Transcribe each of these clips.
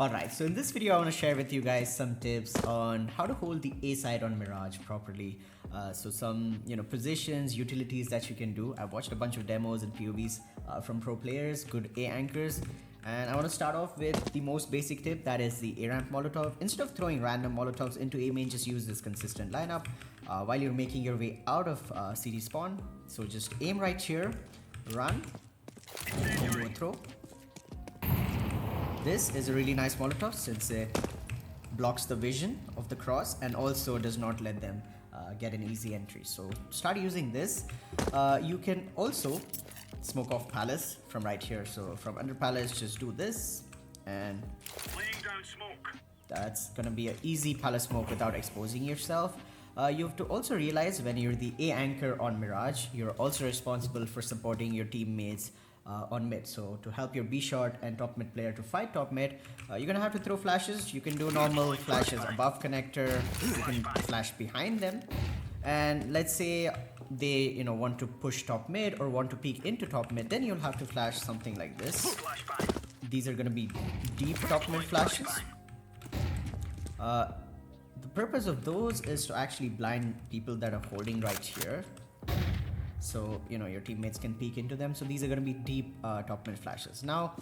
Alright, so in this video I want to share with you guys some tips on how to hold the A side on Mirage properly. So some positions, utilities that you can do. I've watched a bunch of demos and POVs from pro players, good A anchors. And I want to start off with the most basic tip, that is the A ramp molotov. Instead of throwing random molotovs into A main, just use this consistent lineup while you're making your way out of CD spawn. So just aim right here, run, and do a throw. This is a really nice molotov since it blocks the vision of the cross and also does not let them get an easy entry. So start using this. You can also smoke off palace from right here. So from under palace, just do this and laying down smoke. That's gonna be an easy palace smoke without exposing yourself. You have to also realize when you're the A anchor on Mirage, you're also responsible for supporting your teammates on mid. So to help your B short and top mid player to fight top mid, you're gonna have to throw flashes. You can do normal flashes above connector, you can flash behind them, and let's say they want to push top mid or want to peek into top mid, then you'll have to flash something like this. These are gonna be deep top mid flashes. The purpose of those is to actually blind people that are holding right here, so your teammates can peek into them. So these are going to be deep top mid flashes. Now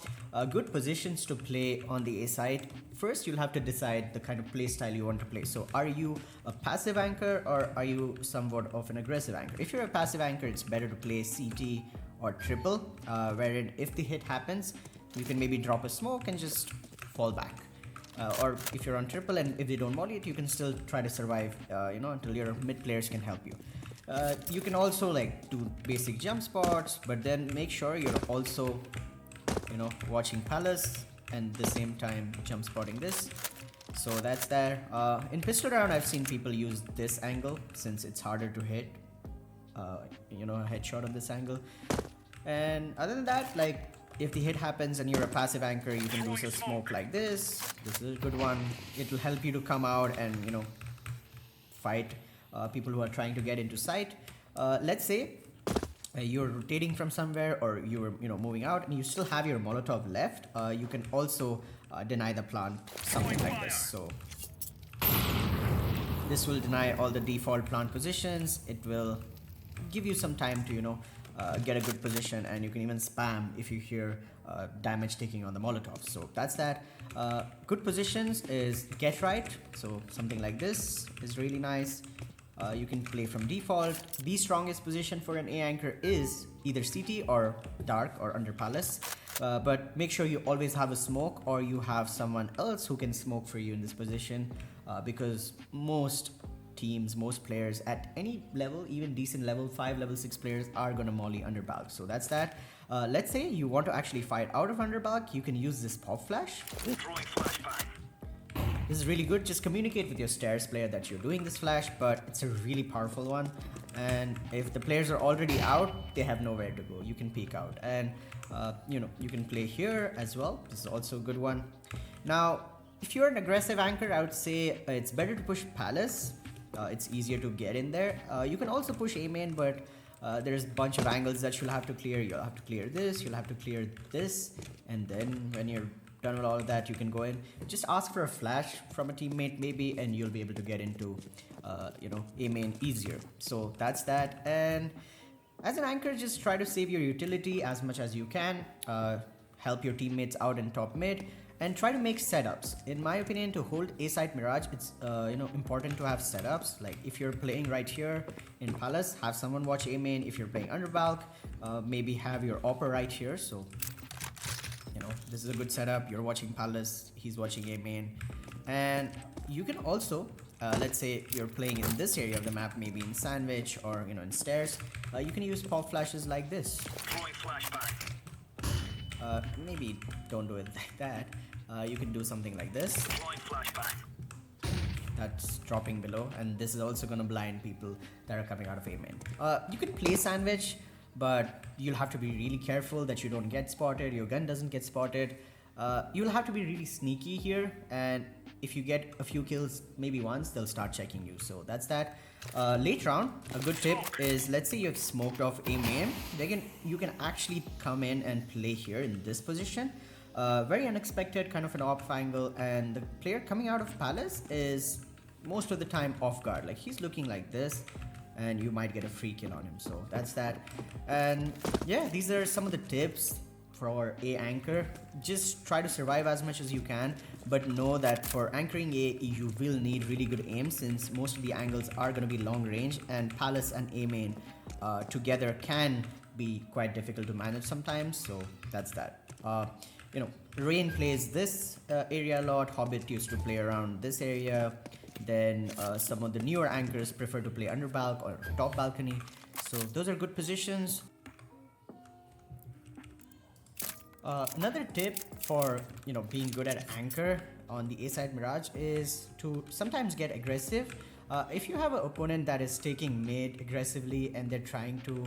good positions to play on the A side. First, you'll have to decide the kind of play style you want to play. So are you a passive anchor or are you somewhat of an aggressive anchor? If you're a passive anchor, it's better to play CT or triple, wherein if the hit happens, you can maybe drop a smoke and just fall back. Or if you're on triple and if they don't molly it, you can still try to survive until your mid players can help you. You can also do basic jump spots, but then make sure you're also watching palace and at the same time jump spotting this. So that's there. In pistol round, I've seen people use this angle since it's harder to hit a headshot on this angle. And other than that, if the hit happens and you're a passive anchor, you can use a smoke like this. This is a good one. It will help you to come out and fight people who are trying to get into sight. Let's say you're rotating from somewhere or you're moving out and you still have your molotov left. You can also deny the plant, something like this. So this will deny all the default plant positions. It will give you some time to get a good position, and you can even spam if you hear damage taking on the molotov. So that's that. Good positions is get right, so something like this is really nice. You can play from default. The strongest position for an A anchor is either CT or dark or under palace, but make sure you always have a smoke or you have someone else who can smoke for you in this position, because most teams, most players at any level, even decent level 5, level 6 players are gonna molly under bulk. So that's that. Let's say you want to actually fight out of under bulk, you can use this pop flash. This is really good. Just communicate with your stairs player that you're doing this flash, but it's a really powerful one. And if the players are already out, they have nowhere to go. You can peek out, and you can play here as well. This is also a good one. Now, if you're an aggressive anchor, I would say it's better to push palace. It's easier to get in there. You can also push A main, but there's a bunch of angles that you'll have to clear. You'll have to clear this, you'll have to clear this, and then when you're done with all of that, you can go in. Just ask for a flash from a teammate maybe, and you'll be able to get into A main easier. So that's that. And as an anchor, just try to save your utility as much as you can. Help your teammates out in top mid, and try to make setups. In my opinion, to hold A side Mirage, it's important to have setups. Like if you're playing right here in palace, have someone watch A main. If you're playing under bulk, maybe have your opera right here. So this is a good setup. You're watching palace, he's watching A main. And you can also let's say you're playing in this area of the map, maybe in sandwich or in stairs, you can use pop flashes like this. Maybe don't do it like that. You can do something like this. That's dropping below, and this is also gonna blind people that are coming out of A main. You can play sandwich, but you'll have to be really careful that you don't get spotted, your gun doesn't get spotted. You'll have to be really sneaky here, and if you get a few kills, maybe once, they'll start checking you. So that's that. Late round, a good tip is, let's say you have smoked off A main, you can actually come in and play here in this position. Very unexpected, kind of an off angle, and the player coming out of Palace is most of the time off guard. Like he's looking like this, and you might get a free kill on him. So that's that. And yeah, these are some of the tips for A anchor. Just try to survive as much as you can, but know that for anchoring A, you will need really good aim, since most of the angles are going to be long range, and Palace and A main together can be quite difficult to manage sometimes. So that's that. You know, Rain plays this area a lot. Hobbit used to play around this area. Then some of the newer anchors prefer to play under balc or top balcony. So those are good positions. Another tip for being good at anchor on the A side Mirage is to sometimes get aggressive. If you have an opponent that is taking mid aggressively and they're trying to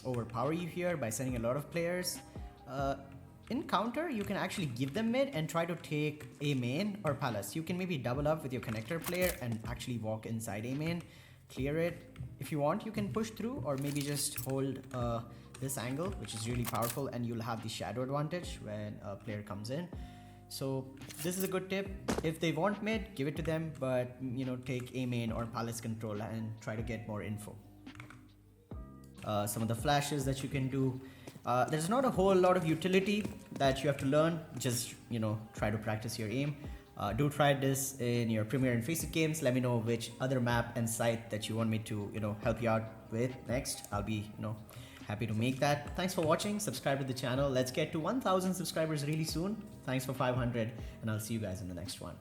overpower you here by sending a lot of players, in counter you can actually give them mid and try to take A main or Palace. You can maybe double up with your connector player and actually walk inside A main, clear it. If you want, you can push through, or maybe just hold this angle, which is really powerful, and you'll have the shadow advantage when a player comes in. So this is a good tip. If they want mid, give it to them, but take A main or Palace control and try to get more info. Some of the flashes that you can do. There's not a whole lot of utility that you have to learn. Just try to practice your aim. Do try this in your Premier and Faceit games. Let me know which other map and site that you want me to help you out with next. I'll be happy to make that. Thanks for watching. Subscribe to the channel. Let's get to 1,000 subscribers really soon. Thanks for 500, and I'll see you guys in the next one.